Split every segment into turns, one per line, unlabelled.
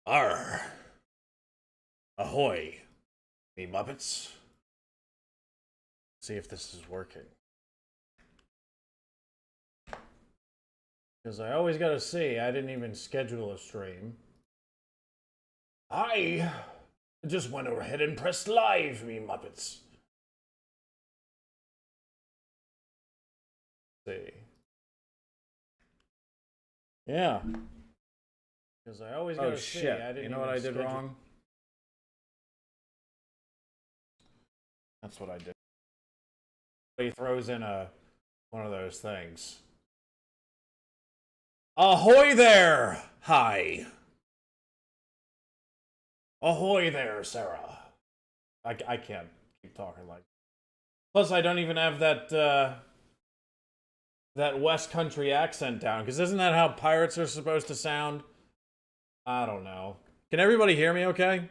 Arr! Ahoy, me Muppets. See if this is working. Because I always gotta see, I didn't even schedule a stream. I just went ahead and pressed live, me Muppets. Let's see. Yeah. Because I always gotta see.
Shit.
I didn't
You know what I did
schedule...
wrong? That's what I did.
He throws in one of those things. Ahoy there! Hi. Ahoy there, Sarah. I can't keep talking like... Plus, I don't even have that, that West Country accent down, because isn't that how pirates are supposed to sound? I don't know. Can everybody hear me okay?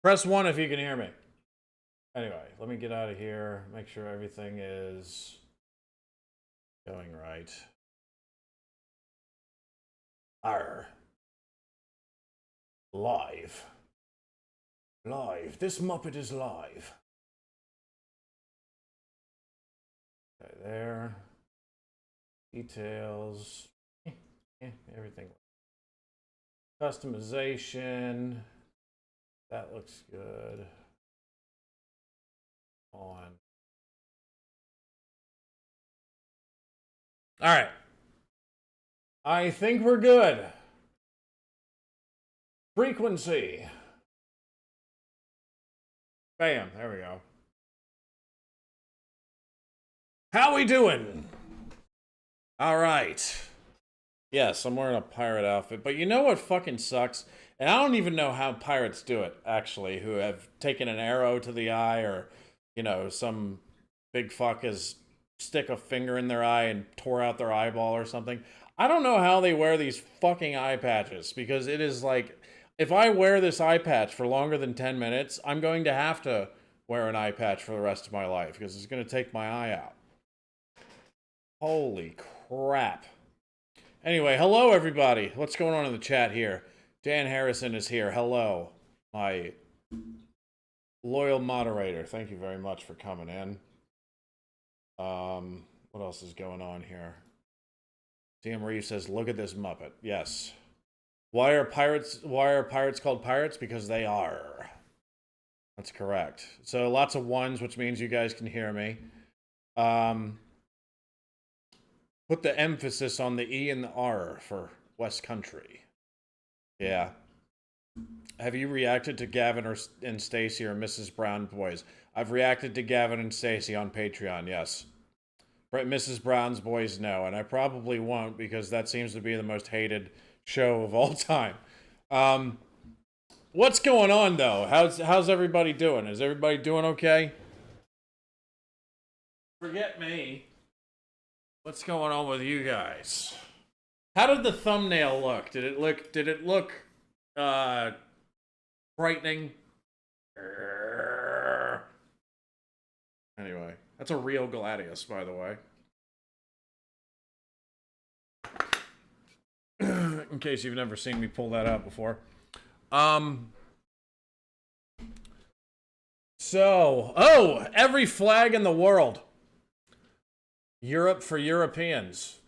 Press 1 if you can hear me. Anyway, let me get out of here, make sure everything is going right. Arr. Live. Live. This Muppet is live. Okay, there. Details. Everything. Customization. That looks good. On. All right. I think we're good. Frequency. Bam, there we go. How we doing? All right. Yes, I'm wearing a pirate outfit, but you know what fucking sucks? And I don't even know how pirates do it, actually, who have taken an arrow to the eye, or, you know, some big fuck has stick a finger in their eye and tore out their eyeball or something. I don't know how they wear these fucking eye patches, because it is like, if I wear this eye patch for longer than 10 minutes, I'm going to have to wear an eye patch for the rest of my life, because it's going to take my eye out. Holy crap. Anyway, hello everybody. What's going on in the chat here? Dan Harrison is here. Hello, my loyal moderator. Thank you very much for coming in. What else is going on here? DM Reeve says, look at this Muppet. Yes. Why are pirates called pirates? Because they are. That's correct. So lots of ones, which means you guys can hear me. Put the emphasis on the E and the R for West Country. Yeah. Have you reacted to Gavin and Stacy or Mrs. Brown Boys? I've reacted to Gavin and Stacy on Patreon, yes. Mrs. Brown's Boys, no. And I probably won't, because that seems to be the most hated show of all time. What's going on, though? How's everybody doing? Is everybody doing okay? Forget me. What's going on with you guys? How did the thumbnail look? Did it look frightening? Anyway, that's a real Gladius, by the way. In case you've never seen me pull that out before. Every flag in the world. Europe for Europeans.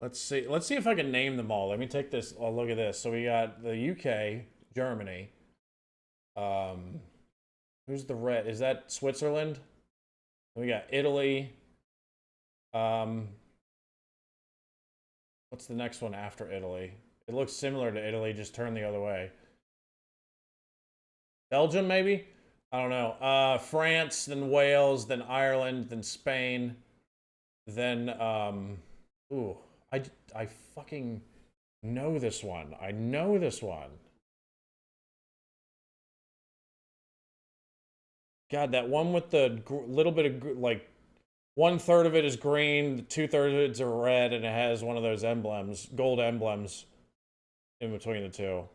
Let's see if I can name them all. Let me take this. Oh, look at this. So we got the UK, Germany. Who's the red? Is that Switzerland? We got Italy. What's the next one after Italy? It looks similar to Italy, just turned the other way. Belgium, maybe? I don't know. France, then Wales, then Ireland, then Spain, then, I fucking know this one. I know this one. God, that one with the little bit of, like, 1/3 of it is green, 2/3 of it's red, and it has one of those emblems, gold emblems in between the two.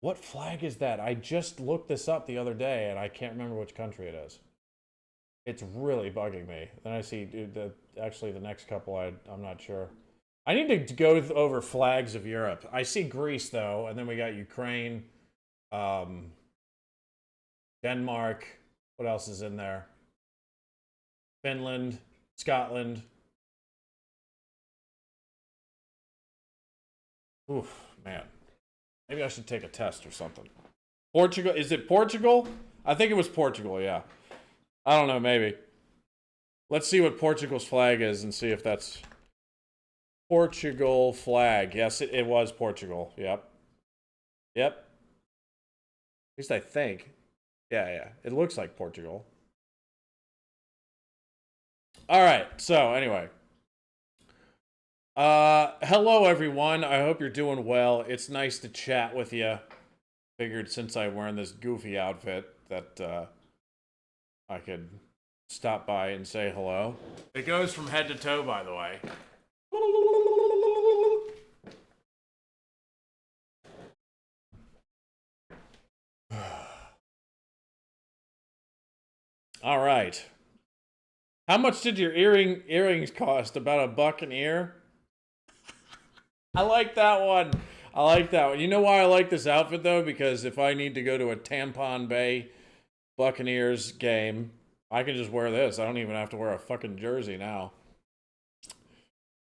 What flag is that? I just looked this up the other day, and I can't remember which country it is. It's really bugging me. Then I see, dude, actually the next couple, I'm not sure. I need to go over flags of Europe. I see Greece though, and then we got Ukraine, Denmark. What else is in there? Finland, Scotland. Oof, man. Maybe I should take a test or something. Portugal, is it Portugal? I think it was Portugal, yeah. I don't know, maybe. Let's see what Portugal's flag is and see if that's Portugal flag. Yes, it was Portugal. Yep. Yep. At least I think. Yeah. It looks like Portugal. All right. So, anyway. Hello everyone. I hope you're doing well. It's nice to chat with you. Figured since I'm wearing this goofy outfit that I could stop by and say hello. It goes from head to toe, by the way. All right. How much did your earrings cost? About $1 an ear? I like that one. I like that one. You know why I like this outfit though? Because if I need to go to a Tampon Bay Buccaneers game, I can just wear this. I don't even have to wear a fucking jersey now.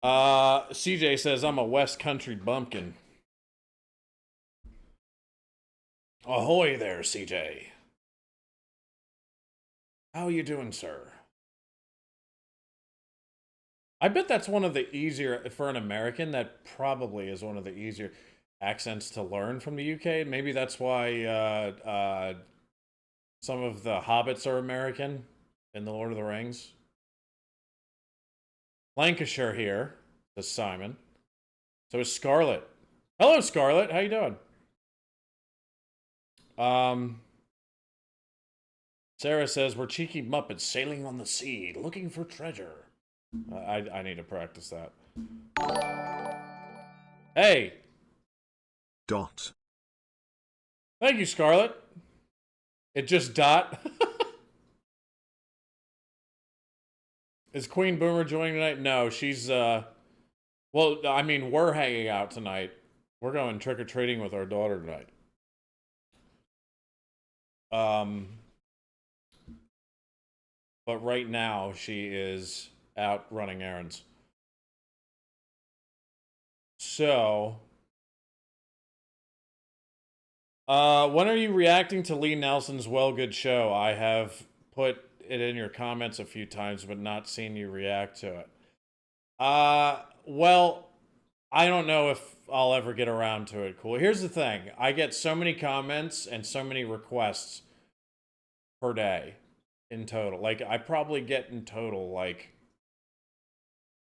CJ says I'm a West Country bumpkin. Ahoy there, CJ. How are you doing, sir? I bet that's one of the easier, for an American, that probably is one of the easier accents to learn from the UK. Maybe that's why some of the hobbits are American in The Lord of the Rings. Lancashire here, says Simon. So is Scarlett. Hello, Scarlett. How you doing? Sarah says, we're cheeky Muppets sailing on the sea, looking for treasure. I need to practice that. Hey!
Dot.
Thank you, Scarlett. It just dot. Is Queen Boomer joining tonight? No, she's, well, I mean, we're hanging out tonight. We're going trick-or-treating with our daughter tonight. But right now, she is out running errands. So, when are you reacting to Lee Nelson's Well Good Show? I have put it in your comments a few times, but not seen you react to it. Well, I don't know if I'll ever get around to it. Cool. Here's the thing. I get so many comments and so many requests per day in total. Like, I probably get in total, like,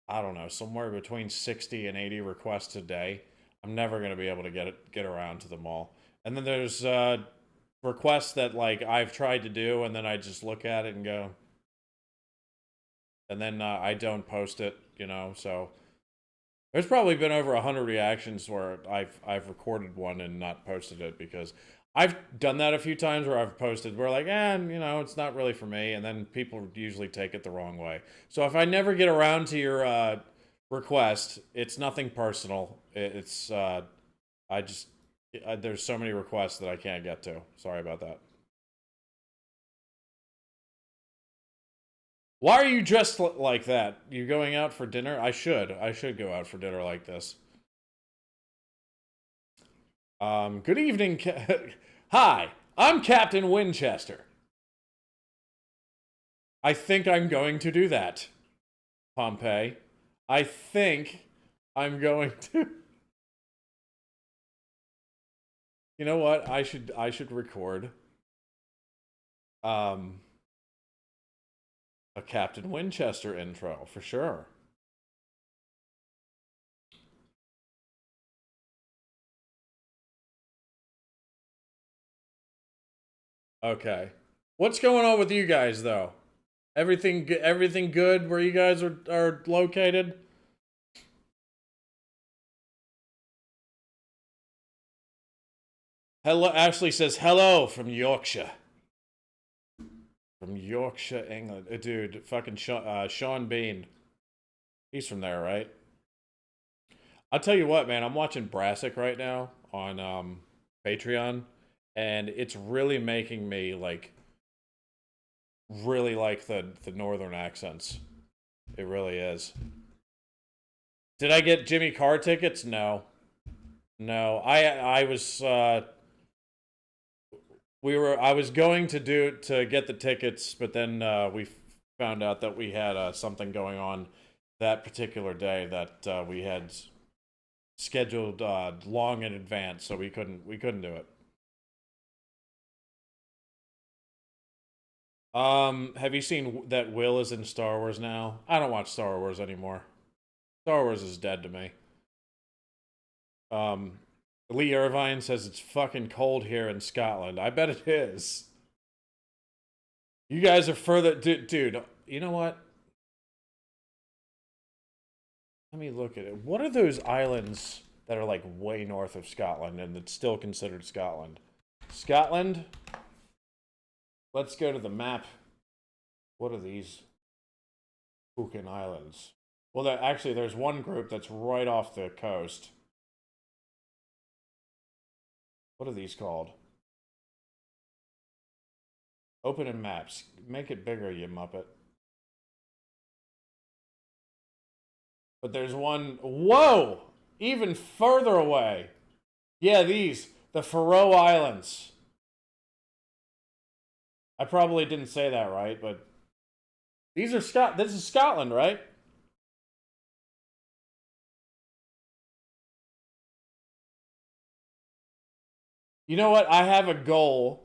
I don't know, somewhere between 60 and 80 requests a day. I'm never going to be able to get around to them all. And then there's requests that, like, I've tried to do, and then I just look at it and go, and then I don't post it, you know. So there's probably been over 100 reactions where I've recorded one and not posted it, because I've done that a few times where I've posted, we're like, you know, it's not really for me, and then people usually take it the wrong way. So if I never get around to your request, it's nothing personal. It's there's so many requests that I can't get to. Sorry about that. Why are you dressed like that? You going out for dinner? I should go out for dinner like this. Good evening. Hi, I'm Captain Winchester. I think I'm going to do that, Pompey. I think I'm going to. You know what? I should record a Captain Winchester intro for sure. Okay. What's going on with you guys though? Everything good where you guys are located? Hello, Ashley says hello from Yorkshire. From Yorkshire, England. Dude, fucking Sean Bean. He's from there, right? I'll tell you what, man. I'm watching Brassic right now on Patreon, and it's really making me like really like the northern accents. It really is. Did I get Jimmy Carr tickets? No. No. I was I was going to get the tickets, but then we found out that we had something going on that particular day that we had scheduled long in advance, so we couldn't do it. Have you seen that Will is in Star Wars now? I don't watch Star Wars anymore. Star Wars is dead to me. Um, Lee Irvine says it's fucking cold here in Scotland. I bet it is. You guys are further, dude. You know what? Let me look at it. What are those islands that are like way north of Scotland and it's still considered Scotland? Scotland. Let's go to the map. What are these fucking islands? Well, actually, there's one group that's right off the coast. What are these called? Open in maps. Make it bigger, you Muppet. But there's one... Whoa! Even further away. Yeah, these. The Faroe Islands. I probably didn't say that right, but... These are This is Scotland, right? You know what? I have a goal.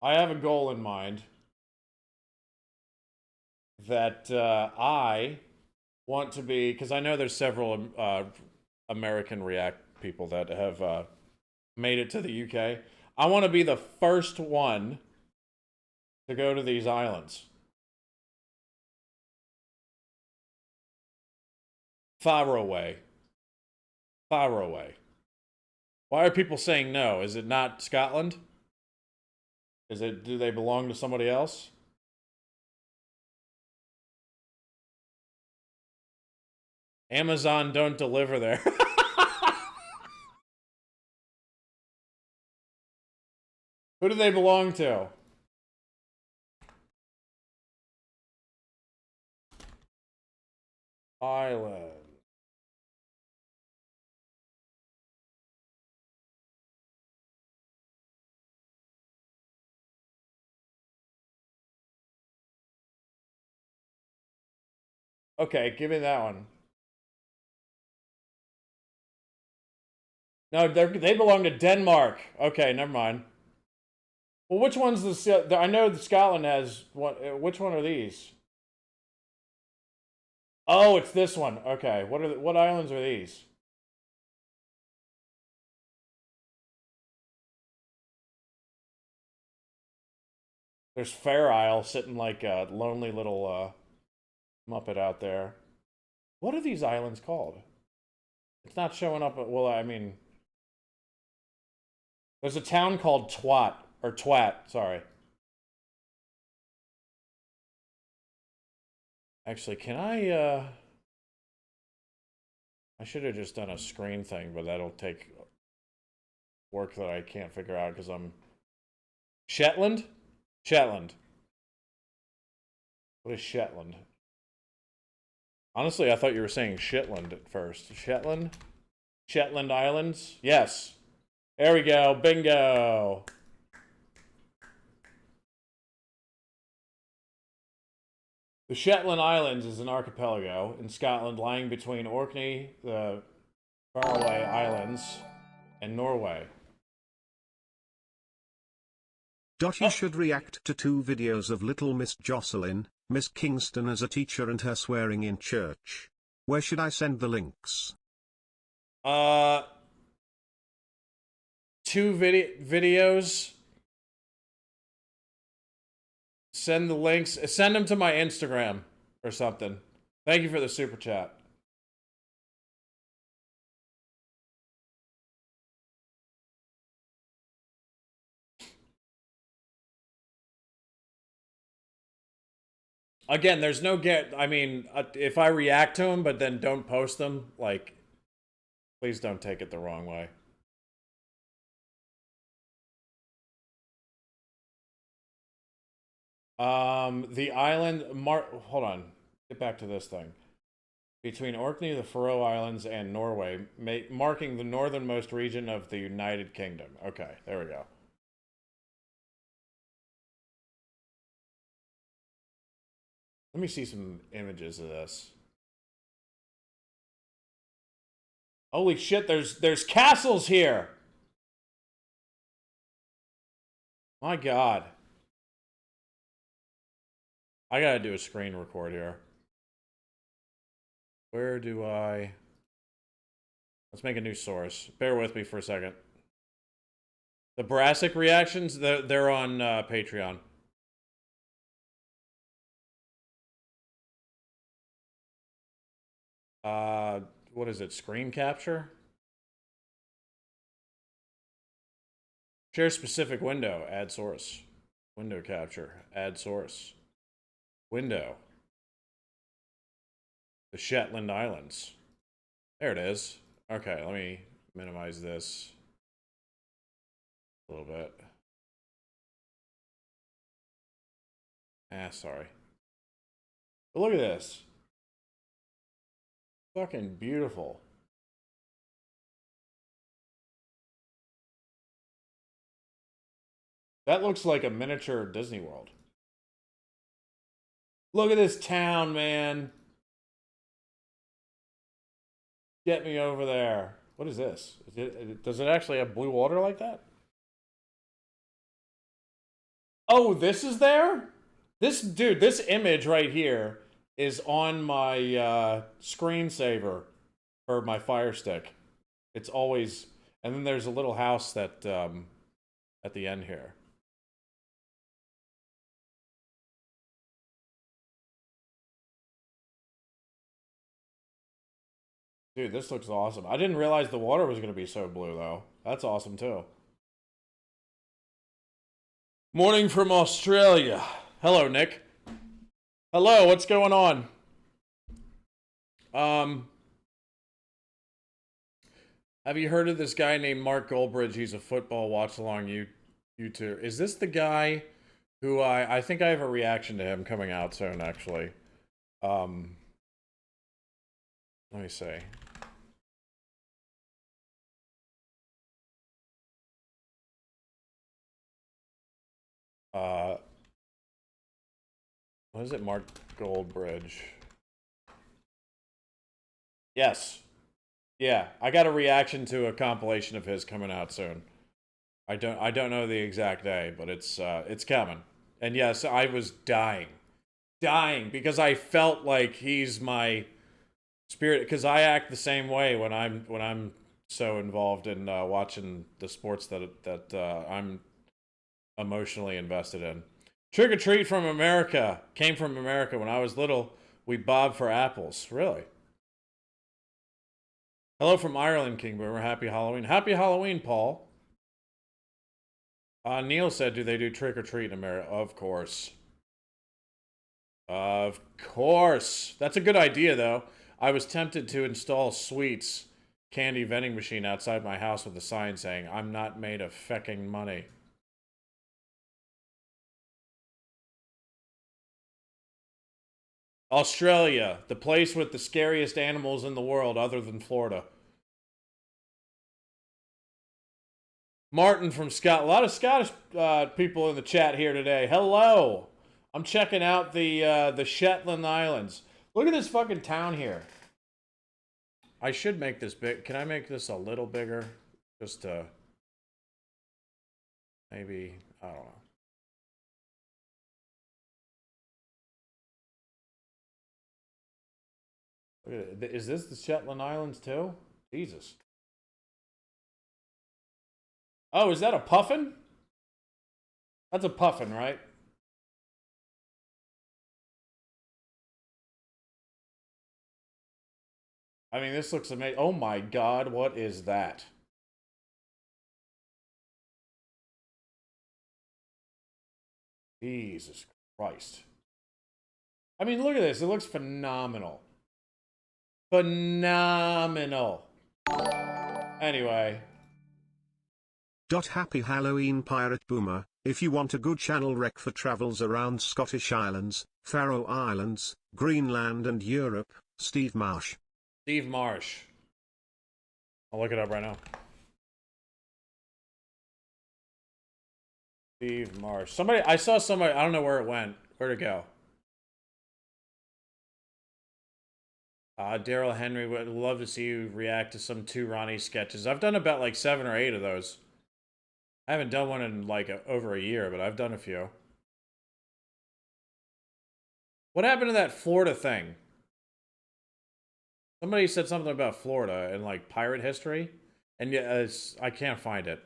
I have a goal in mind that I want to be, because I know there's several American React people that have made it to the UK. I want to be the first one to go to these islands. Far away. Far away. Why are people saying no? Is it not Scotland? Do they belong to somebody else? Amazon don't deliver there. Who do they belong to? Island. Okay, give me that one. No, they belong to Denmark. Okay, never mind. Well, which one's the... I know Scotland has one. Which one are these? Oh, it's this one. Okay, what islands are these? There's Fair Isle sitting like a lonely little Muppet out there. What are these islands called? It's not showing up. Well, I mean, there's a town called Twat. Sorry. Actually, can I should have just done a screen thing, but that'll take work that I can't figure out because I'm... Shetland? Shetland. What is Shetland? Honestly, I thought you were saying Shetland at first. Shetland? Shetland Islands? Yes. There we go. Bingo. The Shetland Islands is an archipelago in Scotland lying between Orkney, the Faroe Islands, and Norway.
You should react to 2 videos of little Miss Jocelyn, Miss Kingston as a teacher and her swearing in church. Where should I send the links?
2 videos. Send the links. Send them to my Instagram or something. Thank you for the super chat. Again, there's no get. I mean, if I react to them, but then don't post them, like, please don't take it the wrong way. The island. Hold on. Get back to this thing. Between Orkney, the Faroe Islands, and Norway, marking the northernmost region of the United Kingdom. Okay, there we go. Let me see some images of this. Holy shit, there's castles here. My god. I gotta do a screen record here. Where do I... Let's make a new source. Bear with me for a second. The Brassic reactions, they're on Patreon. What is it? Screen capture? Share specific window. Add source. Window capture. Add source. Window. The Shetland Islands. There it is. Okay, let me minimize this a little bit. Sorry. But look at this. Fucking beautiful. That looks like a miniature Disney World. Look at this town, man. Get me over there. What is this? Does it actually have blue water like that? Oh, this is there? This image right here is on my screensaver for my Fire Stick. It's always, and then there's a little house that at the end here. Dude, this looks awesome. I didn't realize the water was going to be so blue, though. That's awesome, too. Morning from Australia. Hello, Nick. Hello, what's going on? Have you heard of this guy named Mark Goldbridge? He's a football watch-along YouTuber. Is this the guy who I think I have a reaction to him coming out soon, actually. Let me see. What is it? Mark Goldbridge. Yes. Yeah, I got a reaction to a compilation of his coming out soon. I don't know the exact day, but it's coming. And yes, I was dying because I felt like he's my spirit, because I act the same way when I'm so involved in watching the sports that I'm emotionally invested in. Trick or treat from America came from America. When I was little, we bobbed for apples. Really? Hello from Ireland, King Boomer. Happy Halloween. Happy Halloween, Paul. Neil said, do they do trick or treat in America? Of course. Of course. That's a good idea, though. I was tempted to install Sweets candy vending machine outside my house with a sign saying, I'm not made of fecking money. Australia, the place with the scariest animals in the world other than Florida. Martin from Scotland. A lot of Scottish people in the chat here today. Hello. I'm checking out the Shetland Islands. Look at this fucking town here. I should make this big. Can I make this a little bigger? Just to... Maybe... I don't know. Look at it. Is this the Shetland Islands too? Jesus. Oh, is that a puffin? That's a puffin, right? I mean, this looks amazing. Oh my god, what is that? Jesus Christ. I mean, look at this. It looks phenomenal. Phenomenal. Anyway.
Happy Halloween Pirate Boomer. If you want a good channel rec for travels around Scottish Islands, Faroe Islands, Greenland and Europe, Steve Marsh.
Steve Marsh. I'll look it up right now. Steve Marsh. Somebody, I saw somebody, I don't know where it went. Where'd it go? Daryl Henry, would love to see you react to some 2 Ronnie sketches. I've done about like 7 or 8 of those. I haven't done one in like over a year, but I've done a few. What happened to that Florida thing? Somebody said something about Florida and like pirate history, and yeah, I can't find it.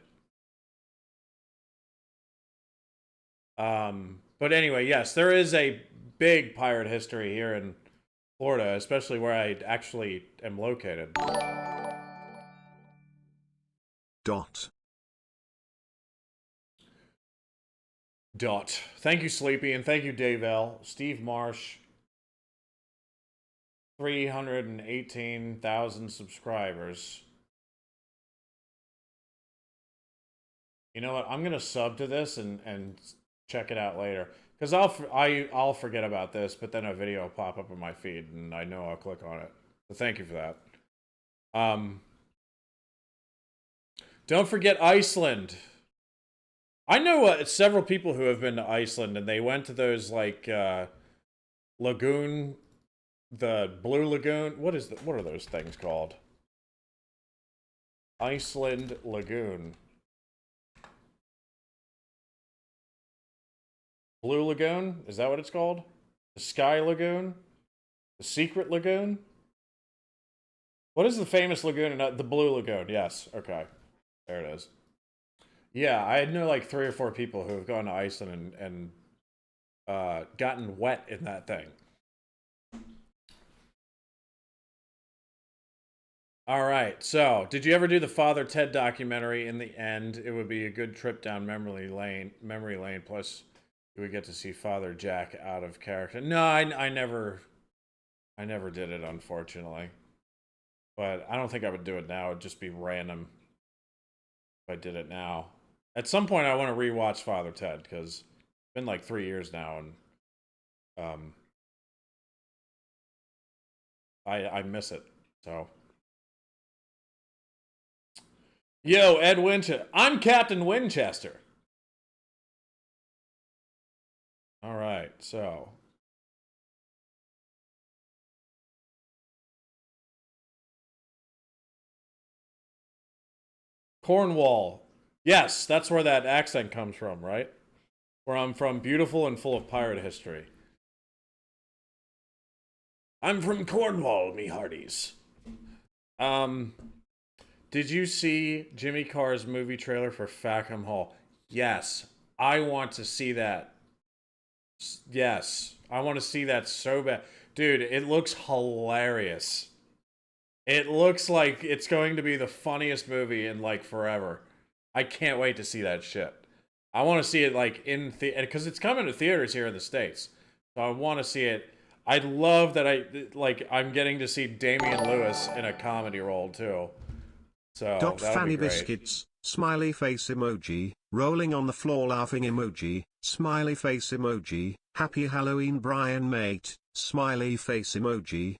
But anyway, yes, there is a big pirate history here in Florida, especially where I actually am located. Thank you, Sleepy, and thank you, Dave L. Steve Marsh. 318,000 subscribers. You know what? I'm gonna sub to this and check it out later, because I'll forget about this, but then a video will pop up in my feed, and I know I'll click on it. So thank you for that. Don't forget Iceland. I know several people who have been to Iceland, and they went to those like lagoon, the Blue Lagoon. What are those things called? Iceland Lagoon. Blue Lagoon? Is that what it's called? The Sky Lagoon? The Secret Lagoon? What is the famous lagoon? The Blue Lagoon. Yes. Okay. There it is. Yeah, I know like 3 or 4 people who have gone to Iceland and gotten wet in that thing. All right, so did you ever do the Father Ted documentary? In the end, it would be a good trip down memory lane. Plus, you would get to see Father Jack out of character. No, I never did it, unfortunately. But I don't think I would do it now. It'd just be random if I did it now. At some point, I want to rewatch Father Ted, because it's been like 3 years now, and I miss it. So, yo, Ed Winchester. I'm Captain Winchester. All right, so Cornwall. Yes, that's where that accent comes from, right? Where I'm from, beautiful and full of pirate history. I'm from Cornwall, me hearties. Did you see Jimmy Carr's movie trailer for Fackham Hall? Yes, I want to see that. Yes, I want to see that so bad. Dude, it looks hilarious. It looks like it's going to be the funniest movie in like forever. I can't wait to see that shit. I want to see it like in because it's coming to theaters here in the States. So I want to see it. I'd love that I'm getting to see Damian Lewis in a comedy role too. So
Fanny Biscuits, smiley face emoji, rolling on the floor laughing emoji, smiley face emoji, happy Halloween Brian mate, smiley face emoji.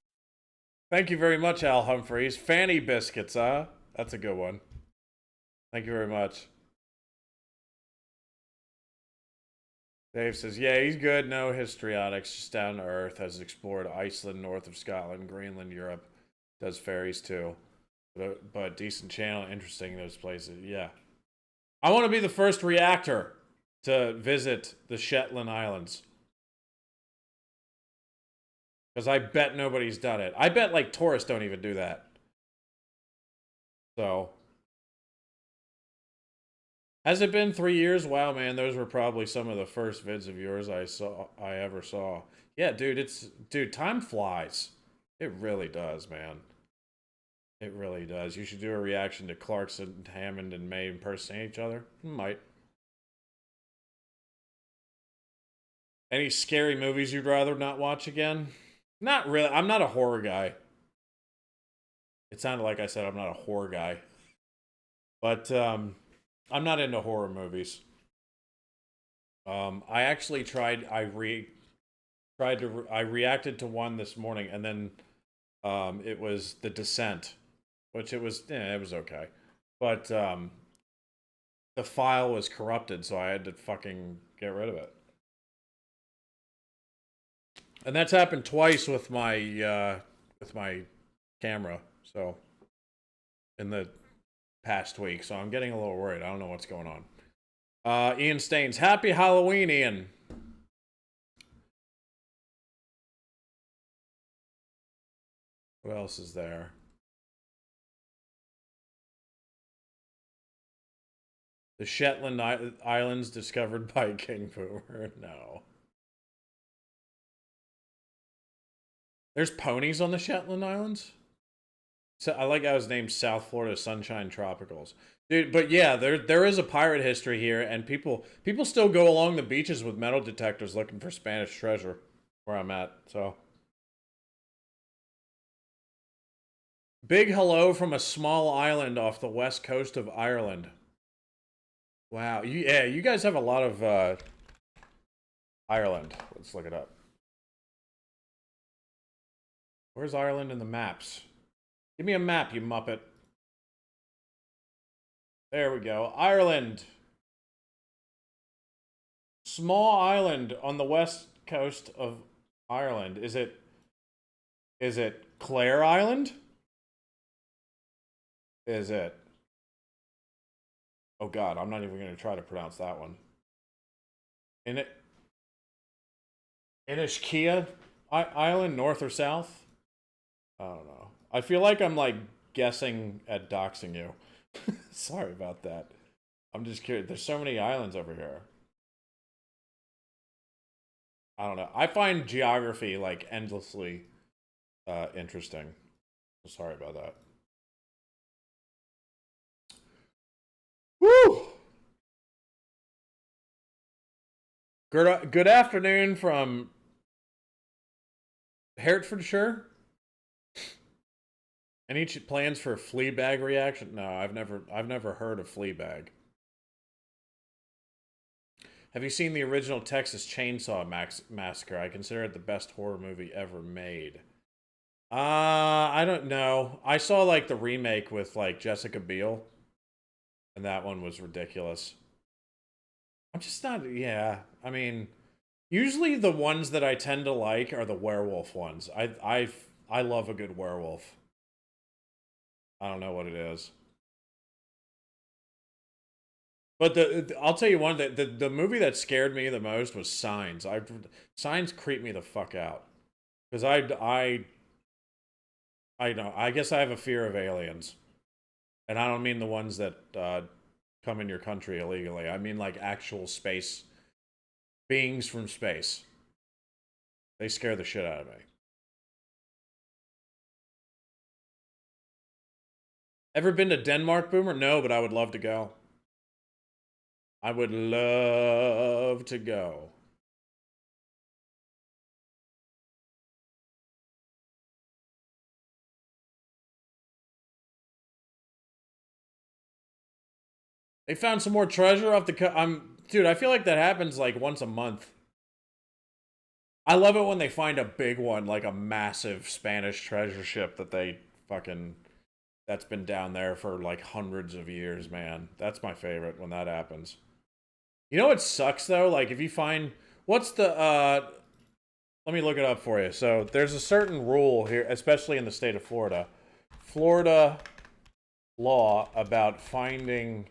Thank you very much, Al Humphreys. Fanny Biscuits, huh? That's a good one. Thank you very much. Dave says, yeah, he's good. No histrionics, just down to earth. Has explored Iceland, north of Scotland, Greenland, Europe. Does ferries too. But decent channel, interesting those places. Yeah. I want to be the first reactor to visit the Shetland Islands. Because I bet nobody's done it. I bet like tourists don't even do that. So. Has it been 3 years? Wow, man, those were probably some of the first vids of yours I ever saw. Yeah, dude, time flies. It really does, man. It really does. You should do a reaction to Clarkson, Hammond, and May impersonating each other. Might. Any scary movies you'd rather not watch again? Not really. I'm not a horror guy. It sounded like I said I'm not a horror guy. But I'm not into horror movies. I actually tried. I reacted to one this morning, and then it was The Descent, which it was okay, but the file was corrupted, so I had to fucking get rid of it. And that's happened twice with my camera. So in the past week, so I'm getting a little worried. I don't know what's going on. Ian Staines, happy Halloween, Ian. What else is there? The Shetland Islands discovered by King Boomer. No. There's ponies on the Shetland Islands? So I like how it's named South Florida Sunshine Tropicals. Dude, but yeah, there is a pirate history here, and people still go along the beaches with metal detectors looking for Spanish treasure where I'm at, so. Big hello from a small island off the west coast of Ireland. Wow, you guys have a lot of Ireland. Let's look it up. Where's Ireland in the maps? Give me a map, you Muppet. There we go. Ireland. Small island on the west coast of Ireland. Is it Clare Island? Is it? Oh god, I'm not even going to try to pronounce that one. Inishkia Island, north or south? I don't know. I feel like I'm like guessing at doxing you. Sorry about that. I'm just curious. There's so many islands over here. I don't know. I find geography like endlessly interesting. Sorry about that. Woo! Good afternoon from Hertfordshire. Any plans for Fleabag reaction? No, I've never heard of Fleabag. Have you seen the original Texas Chainsaw Massacre? I consider it the best horror movie ever made. I don't know. I saw like the remake with like Jessica Biel, and that one was ridiculous. I'm just not. Yeah, I mean, usually the ones that I tend to like are the werewolf ones. I love a good werewolf. I don't know what it is. But I'll tell you one, the movie that scared me the most was Signs. Signs creep me the fuck out. Because I know, I guess I have a fear of aliens. And I don't mean the ones that come in your country illegally. I mean like actual space beings from space. They scare the shit out of me. Ever been to Denmark, Boomer? No, but I would love to go. I would love to go. They found some more treasure off the dude, I feel like that happens like once a month. I love it when they find a big one, like a massive Spanish treasure ship that they fucking that's been down there for like hundreds of years, man. That's my favorite when that happens. You know what sucks though? Like if you find what's the let me look it up for you. So there's a certain rule here, especially in the state of Florida. Florida law about finding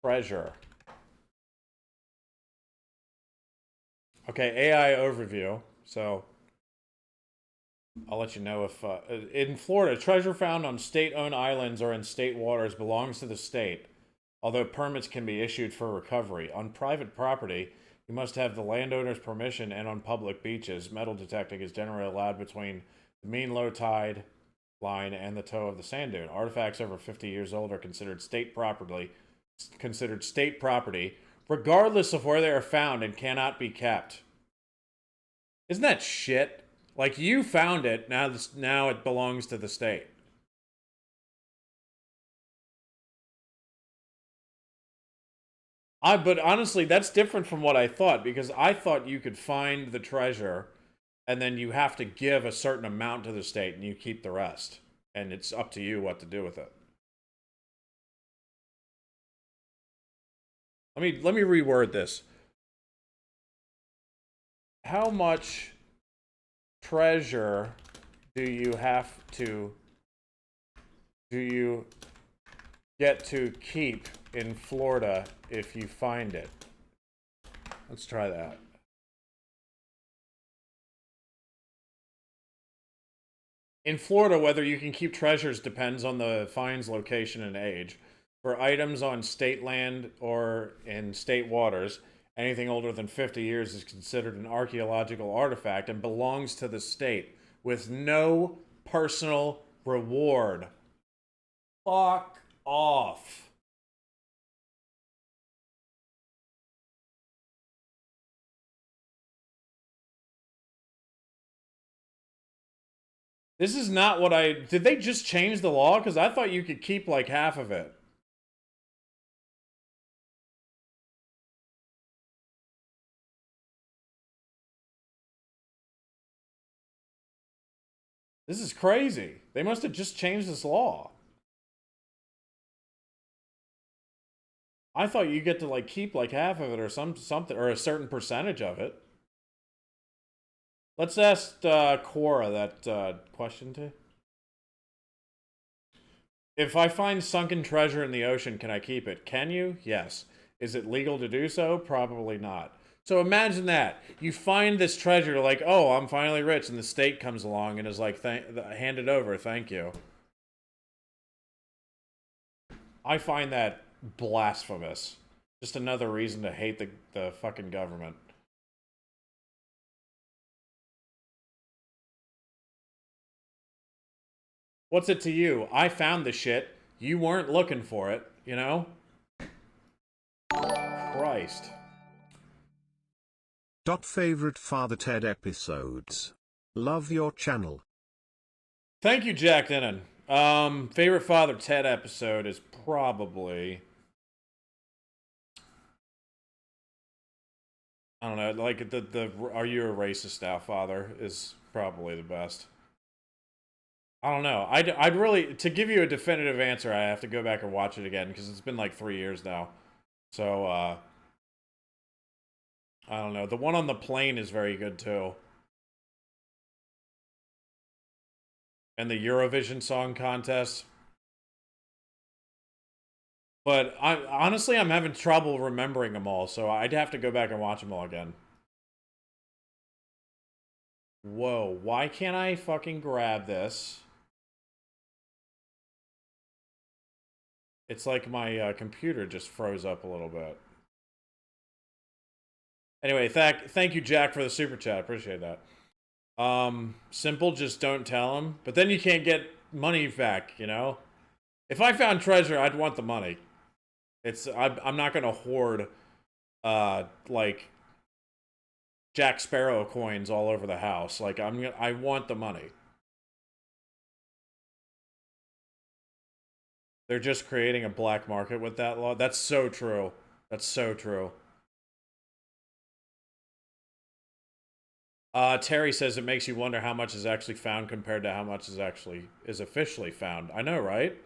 treasure. Okay, AI overview. So I'll let you know if in Florida, treasure found on state-owned islands or in state waters belongs to the state, although permits can be issued for recovery. On private property, you must have the landowner's permission, and on public beaches, metal detecting is generally allowed between the mean low tide line and the toe of the sand dune. Artifacts over 50 years old are considered state property, regardless of where they are found and cannot be kept. Isn't that shit? Like, you found it, now it belongs to the state. But honestly, that's different from what I thought, because I thought you could find the treasure and then you have to give a certain amount to the state and you keep the rest. And it's up to you what to do with it. Let me reword this. How much treasure do you get to keep in Florida if you find it? Let's try that. In Florida, whether you can keep treasures depends on the fine's location and age. For items on state land or in state waters, anything older than 50 years is considered an archaeological artifact and belongs to the state with no personal reward. Fuck off. This is not what did they just change the law? Because I thought you could keep like half of it. This is crazy. They must have just changed this law. I thought you get to like keep like half of it or something or a certain percentage of it. Let's ask Quora that question too. If I find sunken treasure in the ocean, can I keep it? Can you? Yes. Is it legal to do so? Probably not. So imagine that. You find this treasure like, oh, I'm finally rich, and the state comes along and is like, hand it over, thank you. I find that blasphemous. Just another reason to hate the fucking government. What's it to you? I found the shit. You weren't looking for it, you know? Christ.
Favorite Father Ted episodes. Love your channel.
Thank you, Jack Denon. Favorite Father Ted episode is probably... I don't know, like the Are You a Racist Now, Father is probably the best. I don't know. I'd really, to give you a definitive answer, I have to go back and watch it again because it's been like 3 years now. So, I don't know. The one on the plane is very good too. And the Eurovision Song Contest. But honestly, I'm having trouble remembering them all, so I'd have to go back and watch them all again. Whoa, why can't I fucking grab this? It's like my computer just froze up a little bit. Anyway, thank you, Jack, for the super chat. Appreciate that. Simple, just don't tell him. But then you can't get money back, you know? If I found treasure, I'd want the money. I'm not gonna hoard, like, Jack Sparrow coins all over the house. Like, I want the money. They're just creating a black market with that law. That's so true. That's so true. Terry says it makes you wonder how much is actually found compared to how much is officially found. I know, right?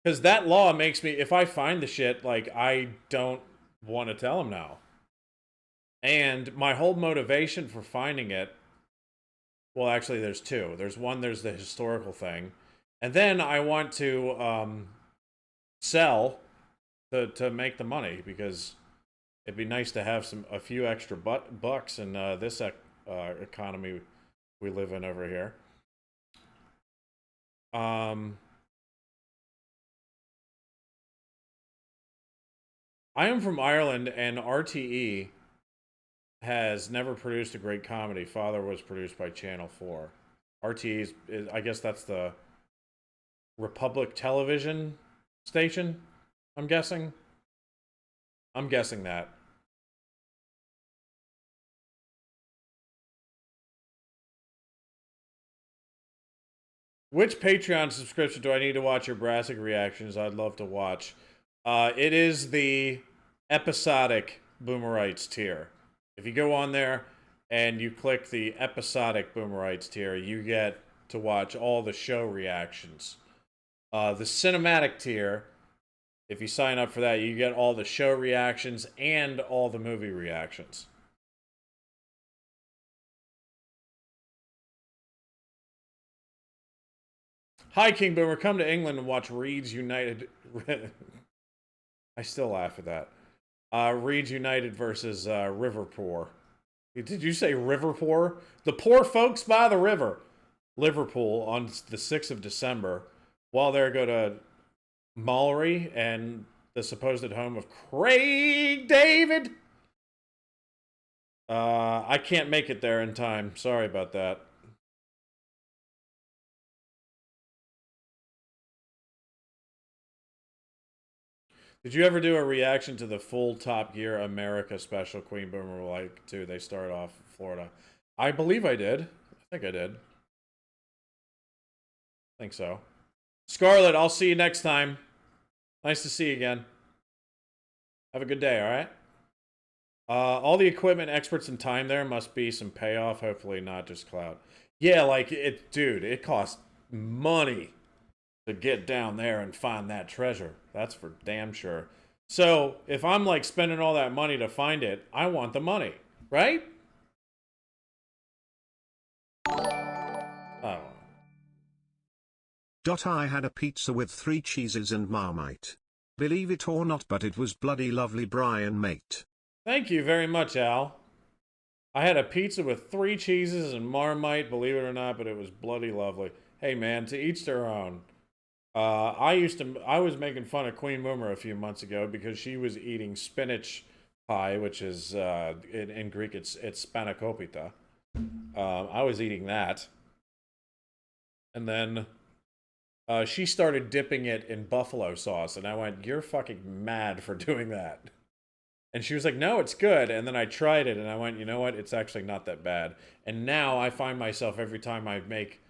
Because that law makes me, if I find the shit, like, I don't want to tell him now. And my whole motivation for finding it, well, actually, there's two. There's one, there's the historical thing. And then I want to sell to make the money, because it'd be nice to have a few extra bucks in this economy we live in over here. I am from Ireland, and RTE has never produced a great comedy. Father was produced by Channel 4. RTE is I guess that's the Republic television station, I'm guessing. I'm guessing that. Which Patreon subscription do I need to watch your Brassic reactions? I'd love to watch. It is the episodic Boomerites tier. If you go on there and you click the episodic Boomerites tier, you get to watch all the show reactions. The cinematic tier, if you sign up for that, you get all the show reactions and all the movie reactions. Hi, King Boomer. Come to England and watch Leeds United. I still laugh at that. Leeds United versus Liverpool. Did you say Liverpool? The poor folks by the river. Liverpool on the 6th of December. While they go to Mallory and the supposed home of Craig David. I can't make it there in time. Sorry about that. Did you ever do a reaction to the full Top Gear America special Queen Boomer like too? They start off in Florida. I believe I did. I think I did. I think so. Scarlett, I'll see you next time. Nice to see you again. Have a good day, alright? All the equipment, experts, and time there must be some payoff. Hopefully not just clout. Yeah, like, dude, it costs money to get down there and find that treasure. That's for damn sure. So, if I'm, like, spending all that money to find it, I want the money, right? I don't know.
I had a pizza with 3 cheeses and Marmite. Believe it or not, but it was bloody lovely, Brian mate.
Thank you very much, Al. I had a pizza with 3 cheeses and Marmite, believe it or not, but it was bloody lovely. Hey man, to each their own. I was making fun of Queen Boomer a few months ago because she was eating spinach pie, which is in Greek it's spanakopita. I was eating that, and then she started dipping it in buffalo sauce, and I went, "You're fucking mad for doing that." And she was like, "No, it's good." And then I tried it, and I went, "You know what? It's actually not that bad." And now I find myself every time I make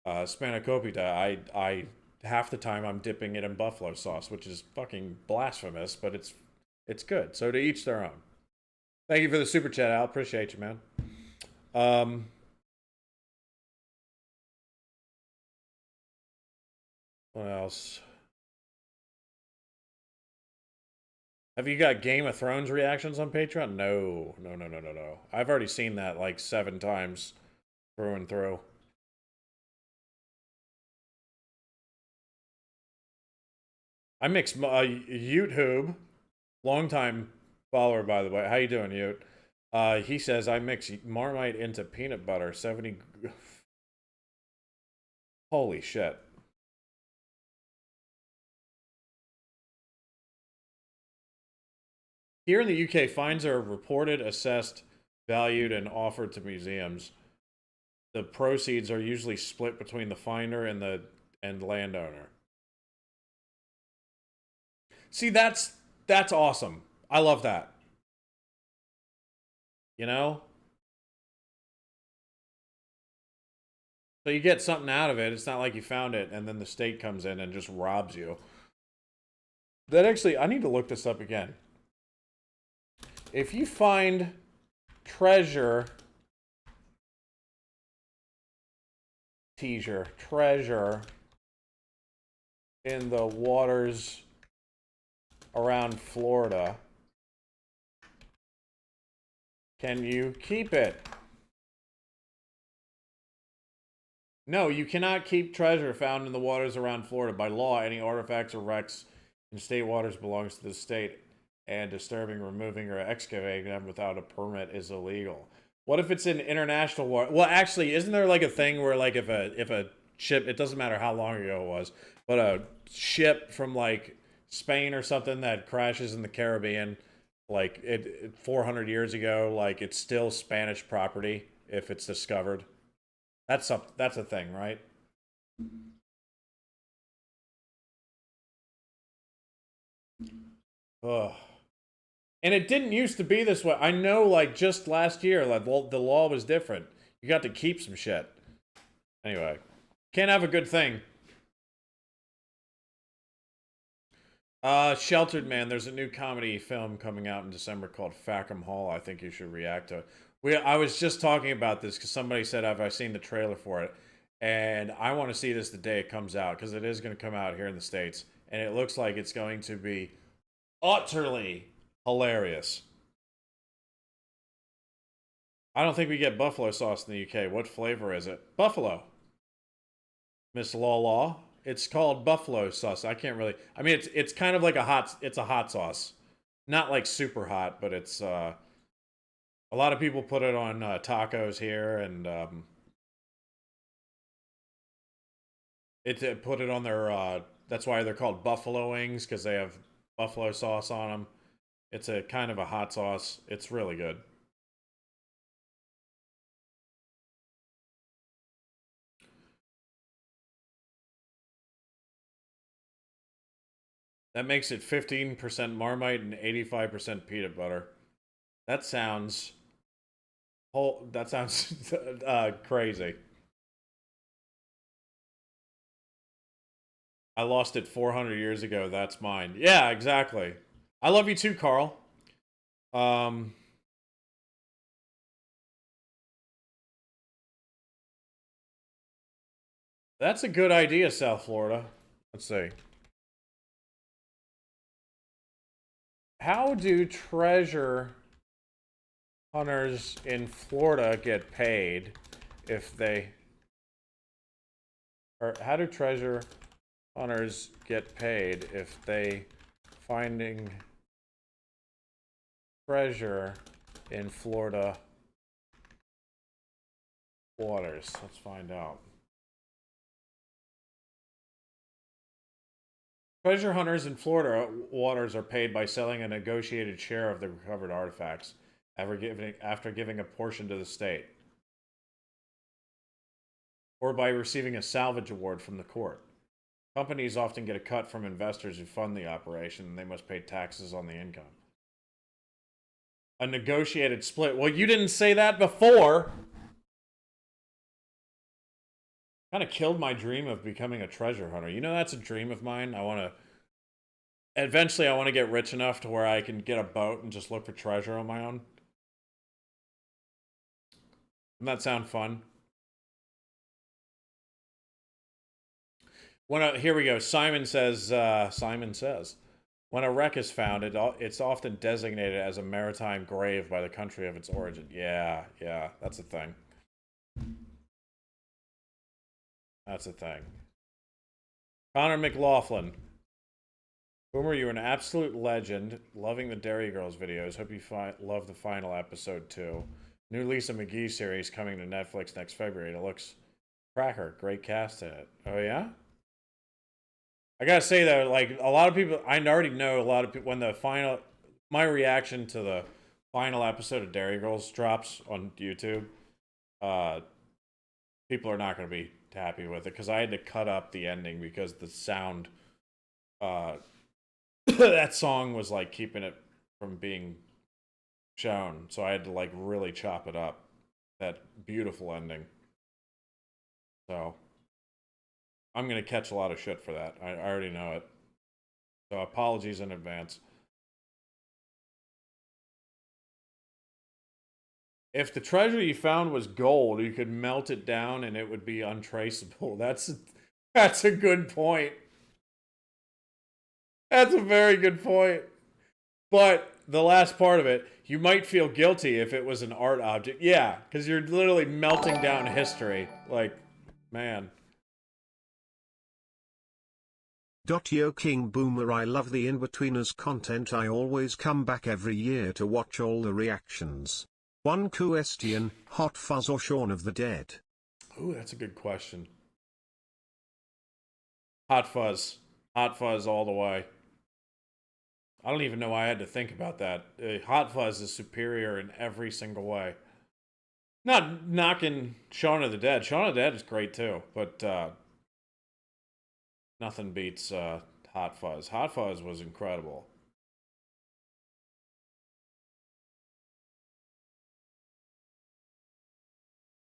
spanakopita, I half the time I'm dipping it in buffalo sauce, which is fucking blasphemous, but it's good. So to each their own. Thank you for the super chat, Al. Appreciate you, man. What else? Have you got Game of Thrones reactions on Patreon? No. I've already seen that like 7 times through and through. I mix YouTube, long-time follower by the way. How you doing, Ute? He says I mix Marmite into peanut butter. 70. Holy shit. Here in the UK, fines are reported, assessed, valued, and offered to museums. The proceeds are usually split between the finder and the landowner. See, that's awesome. I love that. You know? So you get something out of it. It's not like you found it and then the state comes in and just robs you. That actually, I need to look this up again. If you find treasure in the waters around Florida, can you keep it? No, you cannot keep treasure found in the waters around Florida. By law, any artifacts or wrecks in state waters belongs to the state, and disturbing, removing, or excavating them without a permit is illegal. What if it's in international water? Well, actually, isn't there like a thing where like if a ship, it doesn't matter how long ago it was, but a ship from like Spain or something that crashes in the Caribbean, like it 400 years ago, like it's still Spanish property if it's discovered. That's a thing, right? Ugh. And it didn't used to be this way. I know, like, just last year, like, the law was different. You got to keep some shit. Anyway. Can't have a good thing. Sheltered Man, there's a new comedy film coming out in December called Fackham Hall. I think you should react to it. I was just talking about this because somebody said, have I seen the trailer for it? And I want to see this the day it comes out because it is going to come out here in the States. And it looks like it's going to be utterly hilarious. I don't think we get buffalo sauce in the UK. What flavor is it? Buffalo. Miss Law. It's called buffalo sauce. I can't really. I mean, it's kind of like it's a hot sauce, not like super hot, but it's. A lot of people put it on tacos here, and it put it on their. That's why they're called buffalo wings because they have buffalo sauce on them. It's a kind of a hot sauce. It's really good. That makes it 15% Marmite and 85% peanut butter. That sounds crazy. I lost it 400 years ago. That's mine. Yeah, exactly. I love you too, Carl. That's a good idea, South Florida. Let's see. How do treasure hunters in Florida get paid if they... Or how do treasure hunters get paid if they finding treasure in Florida waters? Let's find out. Treasure hunters in Florida waters are paid by selling a negotiated share of the recovered artifacts after giving a portion to the state, or by receiving a salvage award from the court. Companies often get a cut from investors who fund the operation, and they must pay taxes on the income. A negotiated split. Well, you didn't say that before. Kind of killed my dream of becoming a treasure hunter. You know, that's a dream of mine. Eventually, I want to get rich enough to where I can get a boat and just look for treasure on my own. Doesn't that sound fun? Here we go. Simon says, when a wreck is found, it's often designated as a maritime grave by the country of its origin. Yeah, that's a thing. That's a thing. Connor McLaughlin. Boomer, you're an absolute legend. Loving the Dairy Girls videos. Hope you love the final episode too. New Lisa McGee series coming to Netflix next February. It looks cracker. Great cast in it. Oh yeah? I gotta say though, like a lot of people, I already know a lot of people when my reaction to the final episode of Dairy Girls drops on YouTube, people are not gonna be happy with it because I had to cut up the ending because the sound, that song was like keeping it from being shown, so I had to like really chop it up. That beautiful ending. So I'm gonna catch a lot of shit for that. I already know it. So apologies in advance. If the treasure you found was gold, you could melt it down and it would be untraceable. That's a good point. That's a very good point. But the last part of it, you might feel guilty if it was an art object. Yeah, because you're literally melting down history. Like, man.
Yo King Boomer, I love the In-Betweeners content. I always come back every year to watch all the reactions. One question, Hot Fuzz or Shaun of the Dead?
Ooh, that's a good question. Hot Fuzz. Hot Fuzz all the way. I don't even know why I had to think about that. Hot Fuzz is superior in every single way. Not knocking Shaun of the Dead. Shaun of the Dead is great too, but nothing beats Hot Fuzz. Hot Fuzz was incredible.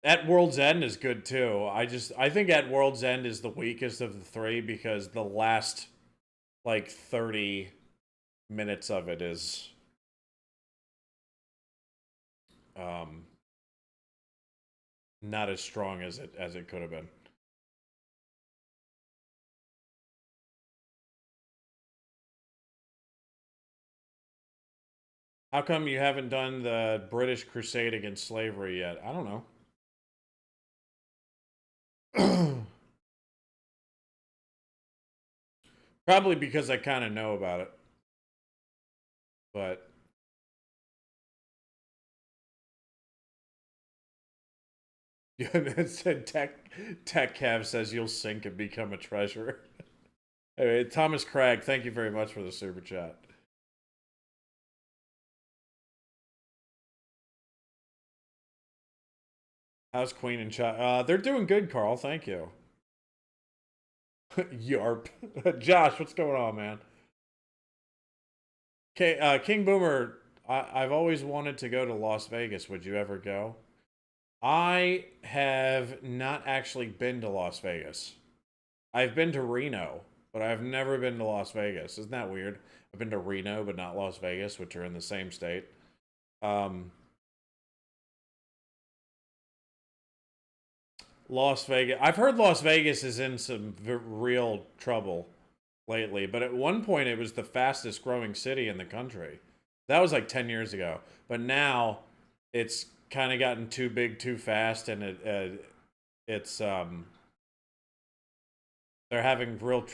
At World's End is good too. I think At World's End is the weakest of the three because the last like 30 minutes of it is um not as strong as it could have been. How come you haven't done the British Crusade against slavery yet? I don't know. Probably because I kind of know about it. But yeah, it said Tech Cav says you'll sink and become a treasure. Anyway, Thomas Craig, thank you very much for the super chat. How's Queen and Child? They're doing good, Carl. Thank you. Yarp. Josh, what's going on, man? Okay, King Boomer, I've always wanted to go to Las Vegas. Would you ever go? I have not actually been to Las Vegas. I've been to Reno, but I've never been to Las Vegas. Isn't that weird? I've been to Reno, but not Las Vegas, which are in the same state. Las Vegas. I've heard Las Vegas is in some real trouble lately, but at one point it was the fastest growing city in the country. That was like 10 years ago. But now it's kind of gotten too big too fast, and it's they're having real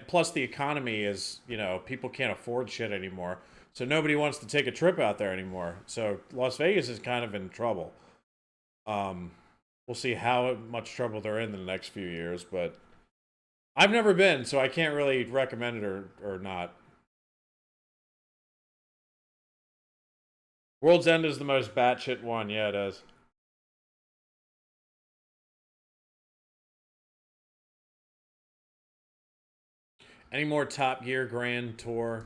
plus the economy is, people can't afford shit anymore. So nobody wants to take a trip out there anymore. So Las Vegas is kind of in trouble. We'll see how much trouble they're in the next few years, but I've never been, so I can't really recommend it or not. World's End is the most batshit one. Yeah, it is. Any more Top Gear Grand Tour?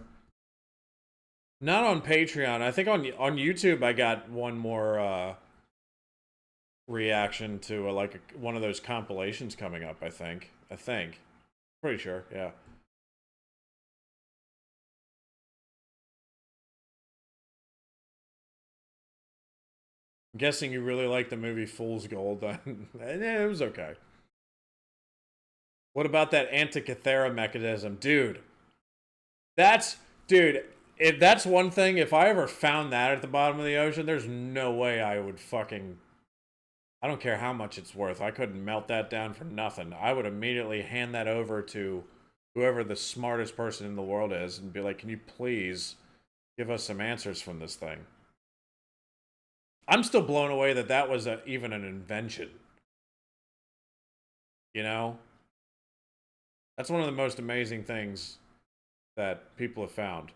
Not on Patreon. I think on YouTube I got one more reaction to one of those compilations coming up. I think. Pretty sure. Yeah. I'm guessing you really like the movie Fool's Gold. It was okay. What about that Antikythera mechanism, dude? Dude. If that's one thing, if I ever found that at the bottom of the ocean, there's no way I would fucking. I don't care how much it's worth. I couldn't melt that down for nothing. I would immediately hand that over to whoever the smartest person in the world is and be like, can you please give us some answers from this thing? I'm still blown away that that was even an invention. You know? That's one of the most amazing things that people have found.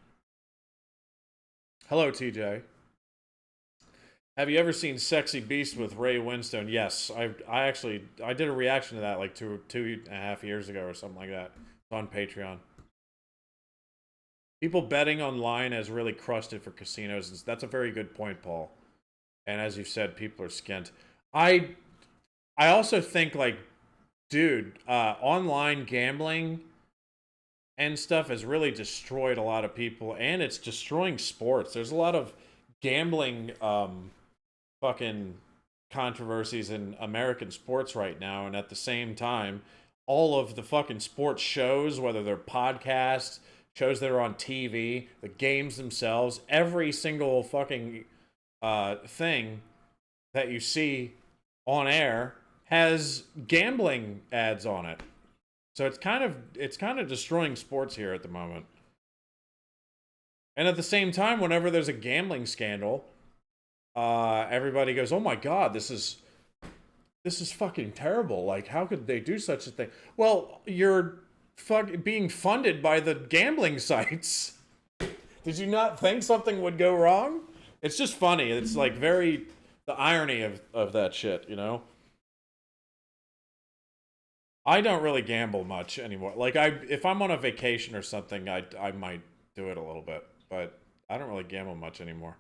Hello, TJ. Have you ever seen Sexy Beast with Ray Winstone? Yes, I did a reaction to that like two and a half years ago or something like that. It's on Patreon. People betting online has really crushed it for casinos. That's a very good point, Paul. And as you said, people are skint. I also think like, dude, online gambling and stuff has really destroyed a lot of people, and it's destroying sports. There's a lot of gambling fucking controversies in American sports right now, and at the same time, all of the fucking sports shows, whether they're podcasts, shows that are on TV, the games themselves, every single fucking thing that you see on air has gambling ads on it. So it's kind of destroying sports here at the moment. And at the same time, whenever there's a gambling scandal, everybody goes, "Oh my god, this is fucking terrible. Like, how could they do such a thing?" Well, you're being funded by the gambling sites. Did you not think something would go wrong? It's just funny. It's like the irony of that shit, you know? I don't really gamble much anymore. Like, if I'm on a vacation or something, I might do it a little bit, but I don't really gamble much anymore.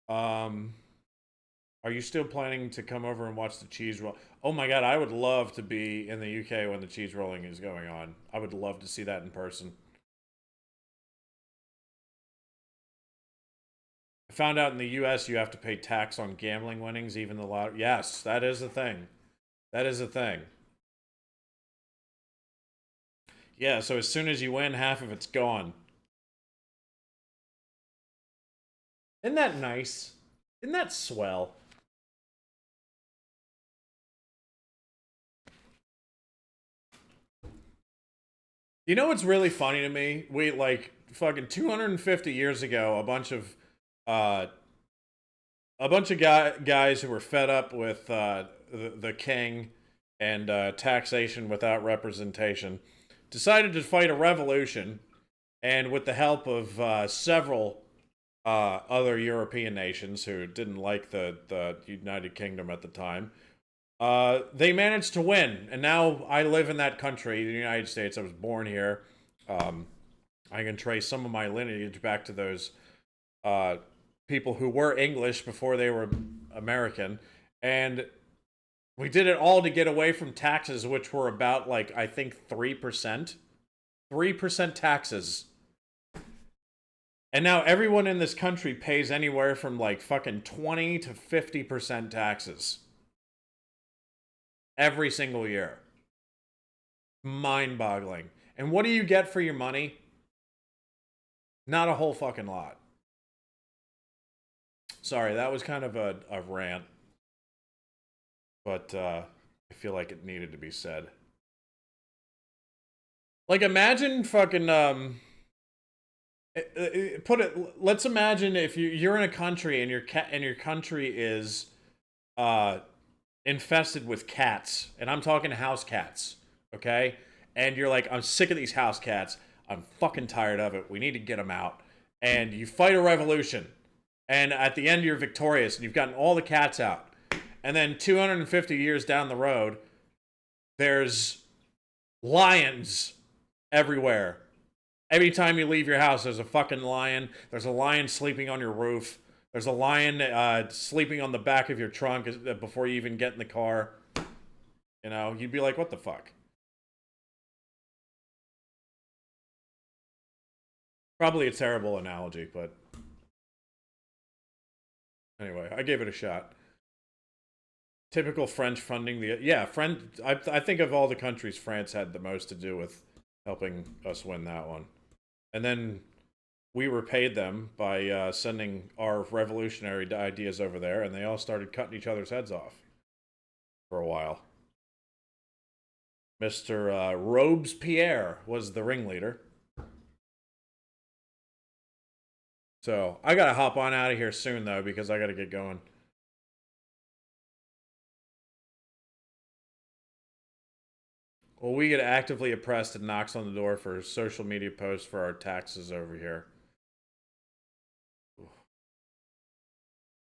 Are you still planning to come over and watch the cheese roll? Oh my god, I would love to be in the UK when the cheese rolling is going on. I would love to see that in person. I found out in the US you have to pay tax on gambling winnings, even the lottery. Yes, that is a thing. That is a thing. Yeah, so as soon as you win, half of it's gone. Isn't that nice? Isn't that swell? You know what's really funny to me? We, like, fucking 250 years ago, a bunch of guys who were fed up with the king and taxation without representation decided to fight a revolution, and with the help of several other European nations who didn't like the United Kingdom at the time, they managed to win. And now I live in that country, the United States. I was born here. I can trace some of my lineage back to those people who were English before they were American. And we did it all to get away from taxes, which were about, like, I think 3%. 3% taxes. And now everyone in this country pays anywhere from, like, fucking 20 to 50% taxes. Every single year. Mind-boggling. And what do you get for your money? Not a whole fucking lot. Sorry, that was kind of a rant. But I feel like it needed to be said. Like, imagine fucking let's imagine if you're in a country and your country is infested with cats, and I'm talking house cats, okay? And you're like, I'm sick of these house cats. I'm fucking tired of it. We need to get them out. And you fight a revolution. And at the end, you're victorious, and you've gotten all the cats out. And then 250 years down the road, there's lions everywhere. Every time you leave your house, there's a fucking lion. There's a lion sleeping on your roof. There's a lion sleeping on the back of your trunk before you even get in the car. You know, you'd be like, what the fuck? Probably a terrible analogy, but anyway, I gave it a shot. Typical French funding the... Yeah, I think of all the countries, France had the most to do with helping us win that one. And then we repaid them by sending our revolutionary ideas over there, and they all started cutting each other's heads off for a while. Mr. Robespierre was the ringleader. So, I gotta hop on out of here soon, though, because I gotta get going. Well, we get actively oppressed and knocks on the door for social media posts for our taxes over here.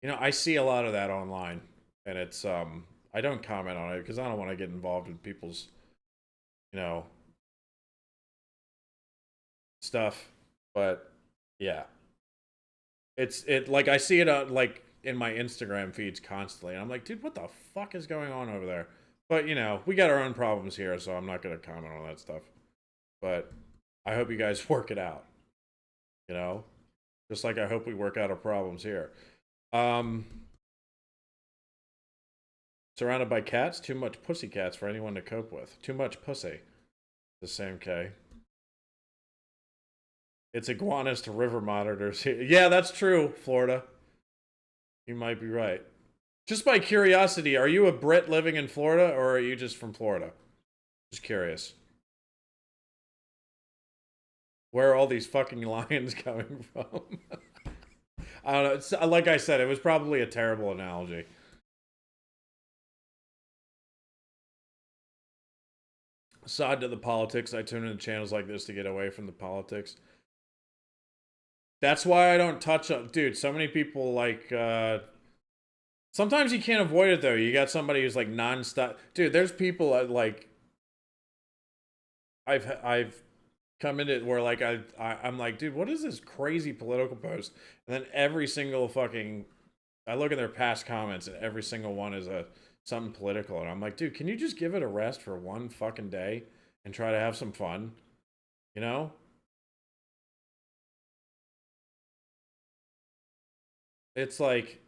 You know, I see a lot of that online, and it's, I don't comment on it because I don't want to get involved in people's, you know, stuff, but, yeah. Like, I see it, like, in my Instagram feeds constantly, and I'm like, dude, what the fuck is going on over there? But, you know, we got our own problems here, so I'm not going to comment on that stuff. But I hope you guys work it out. You know? Just like I hope we work out our problems here. Surrounded by cats? Too much pussy cats for anyone to cope with. Too much pussy. The same K. It's iguanas to river monitors. Yeah, that's true, Florida. You might be right. Just by curiosity, are you a Brit living in Florida, or are you just from Florida? Just curious. Where are all these fucking lions coming from? I don't know. It's, like I said, it was probably a terrible analogy. Sod to the politics. I tune into channels like this to get away from the politics. That's why I don't touch on... Dude, so many people, like... Sometimes you can't avoid it, though. You got somebody who's, like, non-stop... Dude, there's people, like... I've come into it where, like, I'm like, dude, what is this crazy political post? And then every single fucking I look at their past comments, and every single one is something political, and I'm like, dude, can you just give it a rest for one fucking day and try to have some fun? You know? It's like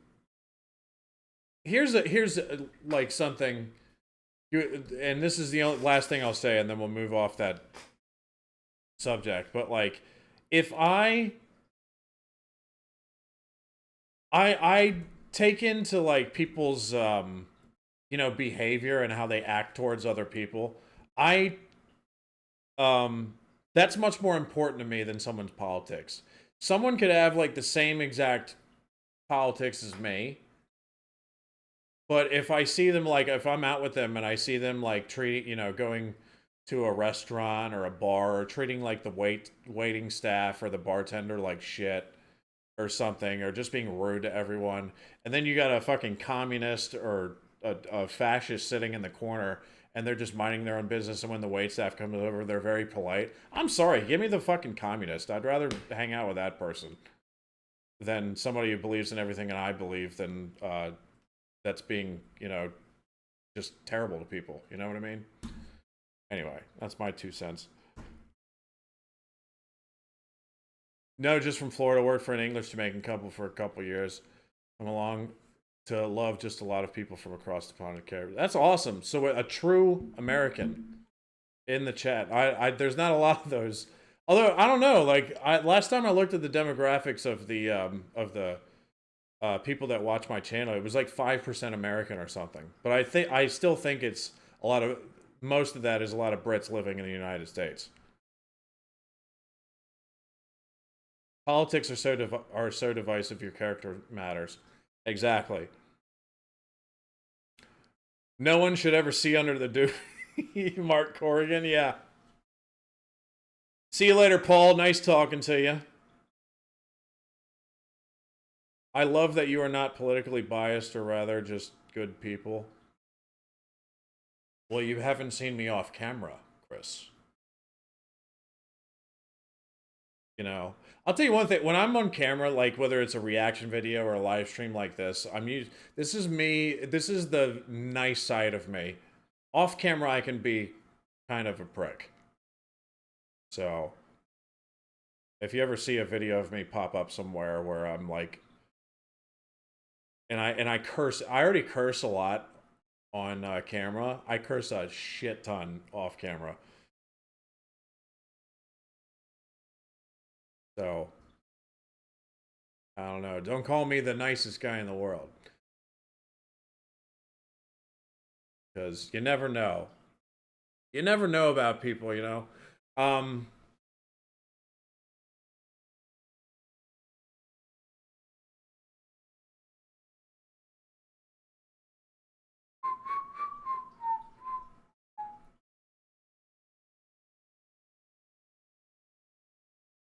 like something, and this is the last thing I'll say, and then we'll move off that subject. But like, if I take into like people's behavior and how they act towards other people, I that's much more important to me than someone's politics. Someone could have like the same exact politics as me, but if I see them, like if I'm out with them and I see them like going to a restaurant or a bar, or treating like the waiting staff or the bartender like shit or something, or just being rude to everyone, and then you got a fucking communist or a fascist sitting in the corner, and they're just minding their own business, and when the wait staff comes over, they're very polite. I'm sorry, give me the fucking communist. I'd rather hang out with that person than somebody who believes in everything and I believe, than that's being, just terrible to people. You know what I mean? Anyway, that's my 2 cents. No, just from Florida. Worked for an English Jamaican couple for a couple years. I'm along to love just a lot of people from across the pond. That's awesome. So a true American in the chat. There's not a lot of those. Although I don't know. Like last time I looked at the demographics of the people that watch my channel, it was like 5% American or something. But I still think it's most of that is a lot of Brits living in the United States. Politics are so divisive. Your character matters. Exactly. No one should ever see under the Duke. Mark Corrigan, yeah. See you later, Paul. Nice talking to you. I love that you are not politically biased, or rather just good people. Well, you haven't seen me off camera, Chris. I'll tell you one thing. When I'm on camera, like whether it's a reaction video or a live stream like this, this is me. This is the nice side of me. Off camera, I can be kind of a prick. So, if you ever see a video of me pop up somewhere where I'm like, and I curse, I already curse a lot on camera. I curse a shit ton off camera. So, I don't know. Don't call me the nicest guy in the world. Because you never know. You never know about people,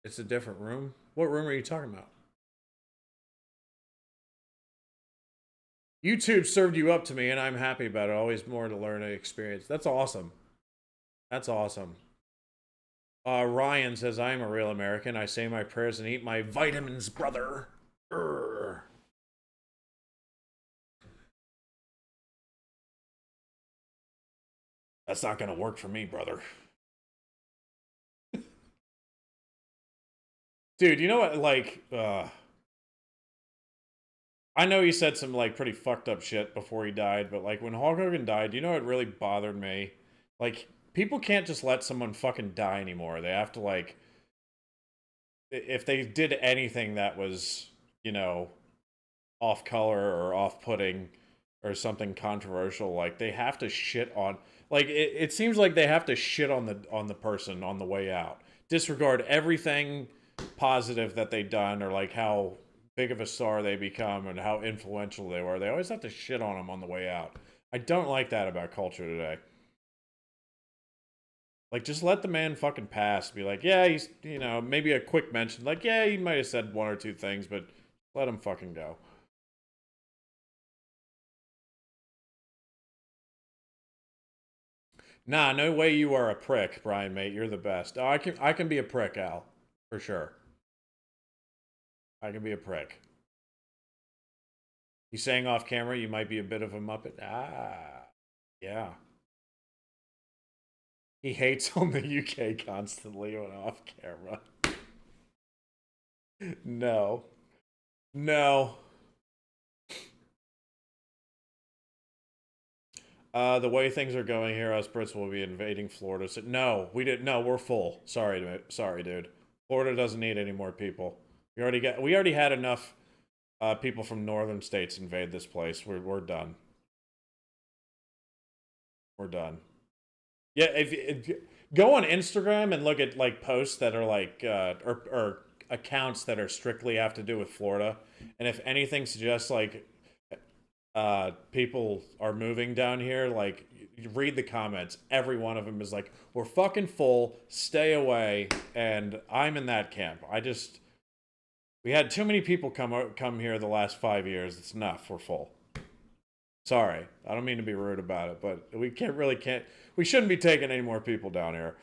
It's a different room. What room are you talking about? YouTube served you up to me, and I'm happy about it. Always more to learn and experience. That's awesome. That's awesome. Ryan says, I am a real American. I say my prayers and eat my vitamins, brother. Urgh. That's not going to work for me, brother. Dude, you know what? Like, I know he said some, like, pretty fucked up shit before he died, but, like, when Hulk Hogan died, you know what really bothered me? Like, people can't just let someone fucking die anymore. They have to, like, if they did anything that was, off color or off putting or something controversial, like, they have to shit on, like, it seems like they have to shit on the person on the way out. Disregard everything positive that they've done, or like how big of a star they become and how influential they were. They always have to shit on them on the way out. I don't like that about culture today. Like, just let the man fucking pass. Be like, yeah, he's, maybe a quick mention. Like, yeah, he might have said one or two things, but let him fucking go. Nah, no way you are a prick, Brian, mate. You're the best. Oh, I can be a prick, Al. For sure. I can be a prick. You saying off camera you might be a bit of a Muppet? Ah, yeah. He hates on the UK constantly when off camera. No. No. The way things are going here, us Brits will be invading Florida. So, no, we didn't. No, we're full. Sorry, dude. Florida doesn't need any more people. We already had enough people from northern states invade this place. We're done. We're done. Yeah, if go on Instagram and look at like posts that are like or accounts that are strictly have to do with Florida, and if anything suggests like people are moving down here, like you read the comments, every one of them is like, we're fucking full, stay away. And I'm in that camp. We had too many people come here the last 5 years. It's enough. We're full. Sorry, I don't mean to be rude about it, but we we shouldn't be taking any more people down here.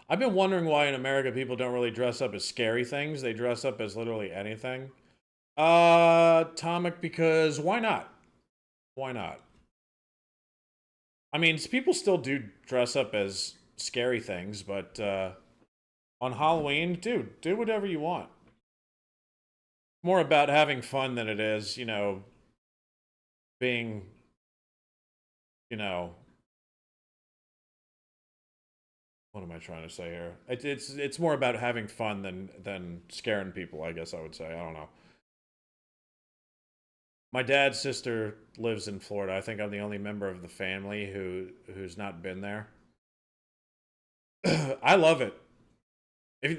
I've been wondering why in America people don't really dress up as scary things. They dress up as literally anything. Tomic, because why not? Why not? I mean, people still do dress up as scary things, but on Halloween, dude, do whatever you want. More about having fun than it is, being, what am I trying to say here? It's more about having fun than scaring people, I guess I would say. I don't know. My dad's sister lives in Florida. I think I'm the only member of the family who's not been there. I love it.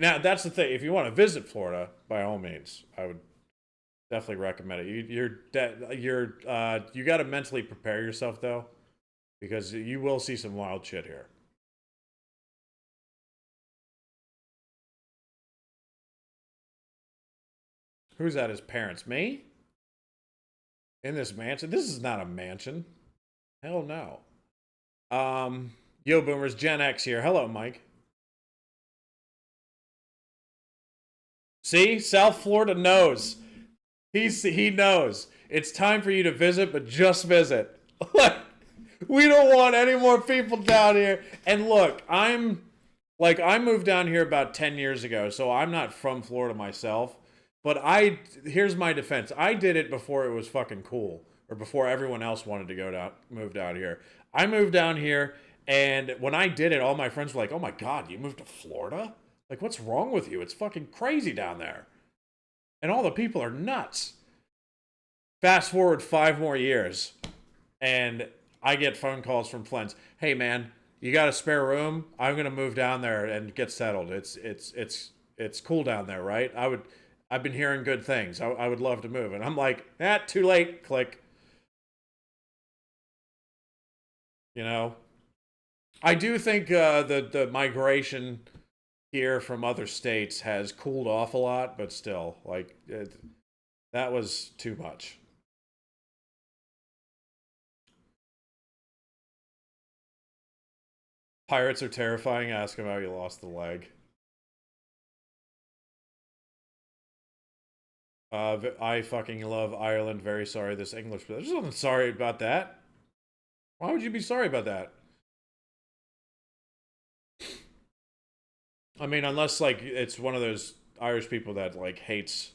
Now that's the thing. If you want to visit Florida, by all means, I would definitely recommend it. You got to mentally prepare yourself though, because you will see some wild shit here. Who's at his parents? Me? In this mansion? This is not a mansion. Hell no. Yo Boomers, Gen X here. Hello, Mike. See? South Florida knows. He knows. It's time for you to visit, but just visit. We don't want any more people down here. And look, I moved down here about 10 years ago, so I'm not from Florida myself. But here's my defense. I did it before it was fucking cool, or before everyone else wanted to move down here. I moved down here, and when I did it, all my friends were like, "Oh my god, you moved to Florida? Like, what's wrong with you? It's fucking crazy down there." And all the people are nuts. Fast forward 5 more years, and I get phone calls from friends. Hey man, you got a spare room? I'm gonna move down there and get settled. It's cool down there, right? I've been hearing good things. I would love to move. And I'm like, too late. Click. I do think the migration here from other states has cooled off a lot, but still, that was too much. Pirates are terrifying. Ask him how you lost the leg. I fucking love Ireland. Very sorry this English. There's nothing sorry about that. Why would you be sorry about that? I mean, unless it's one of those Irish people that hates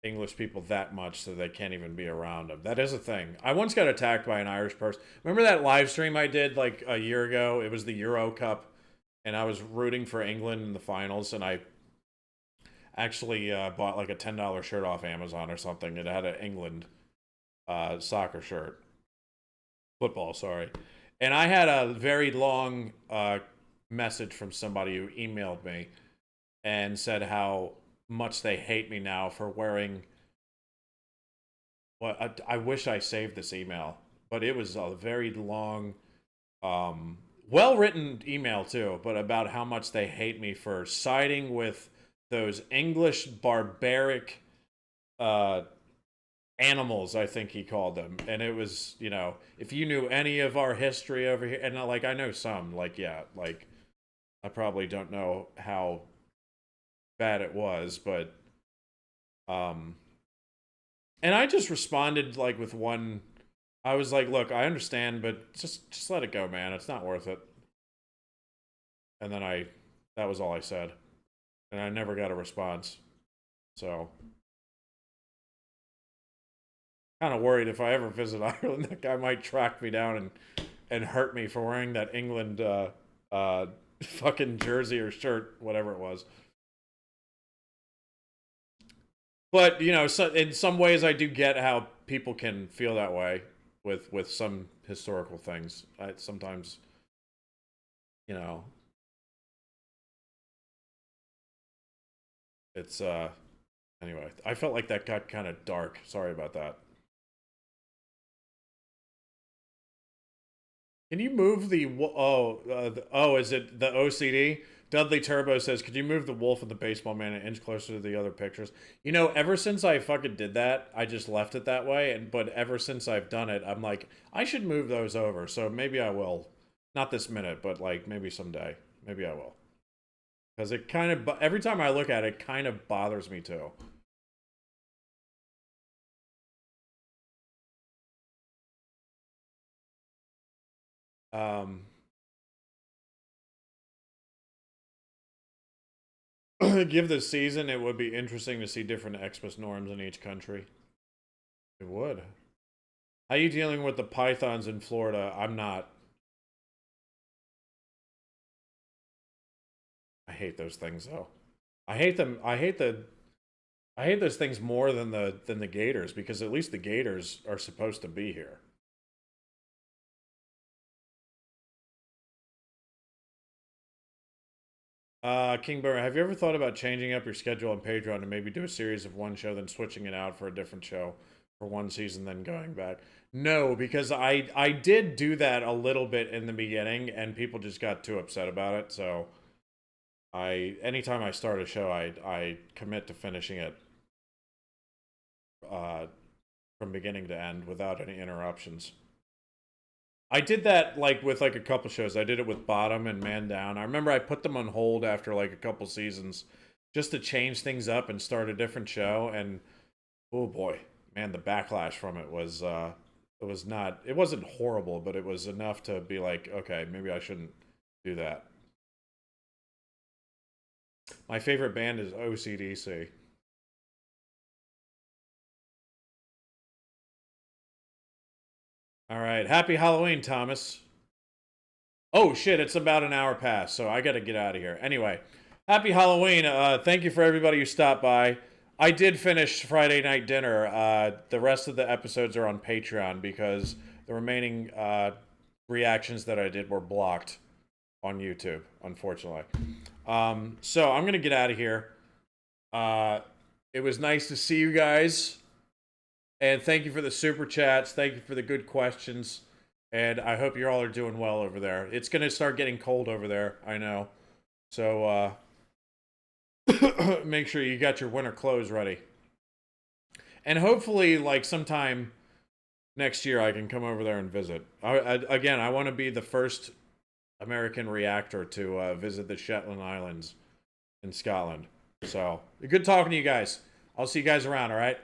English people that much so they can't even be around them. That is a thing. I once got attacked by an Irish person. Remember that live stream I did a year ago? It was the Euro Cup, and I was rooting for England in the finals, and I actually bought a $10 shirt off Amazon or something. It had an England soccer shirt. Football, sorry. And I had a very long message from somebody who emailed me and said how much they hate me now for wearing... Well, I wish I saved this email, but it was a very long, well-written email too, but about how much they hate me for siding with those English barbaric animals, I think he called them. And it was, if you knew any of our history over here, and I know some, I probably don't know how bad it was, but And I just responded like with one. I was like, "Look, I understand, but just let it go, man. It's not worth it." And then that was all I said, and I never got a response. So, kind of worried if I ever visit Ireland, that guy might track me down and hurt me for wearing that England fucking jersey or shirt, whatever it was. But you know, so in some ways, I do get how people can feel that way with some historical things. I sometimes, you know, it's anyway. I felt like that got kind of dark. Sorry about that. Can you move the is it the OCD? Dudley Turbo says, "Could you move the wolf and the baseball man an inch closer to the other pictures?" You know, ever since I fucking did that, I just left it that way. But ever since I've done it, I'm like, I should move those over. So maybe I will. Not this minute, but like maybe someday. Maybe I will. Because it kind of every time I look at it, kind of bothers me too. Um. Give this season, it would be interesting to see different Xmas norms in each country. It would. How you dealing with the pythons in Florida? I'm not. I hate those things though. I hate them. I hate those things more than the gators because at least the gators are supposed to be here. King Boomer, have you ever thought about changing up your schedule on Patreon and maybe do a series of one show, then switching it out for a different show for one season, then going back? No, because I did do that a little bit in the beginning, and people just got too upset about it. So anytime I start a show, I commit to finishing it from beginning to end without any interruptions. I did that like with like a couple shows. I did it with Bottom and Man Down. I remember I put them on hold after like a couple seasons just to change things up and start a different show. And oh boy, man, the backlash from it was it wasn't horrible, but it was enough to be like, okay, maybe I shouldn't do that. My favorite band is OCDC. All right, happy Halloween, Thomas. Oh shit, it's about an hour past, so I gotta get out of here. Anyway, happy Halloween. Thank you for everybody who stopped by. I did finish Friday Night Dinner. The rest of the episodes are on Patreon because the remaining reactions that I did were blocked on YouTube, unfortunately. So I'm gonna get out of here. It was nice to see you guys. And thank you for the super chats. Thank you for the good questions. And I hope you all are doing well over there. It's going to start getting cold over there, I know. So make sure you got your winter clothes ready. And hopefully, like sometime next year, I can come over there and visit. Again, I want to be the first American reactor to visit the Shetland Islands in Scotland. So good talking to you guys. I'll see you guys around, all right?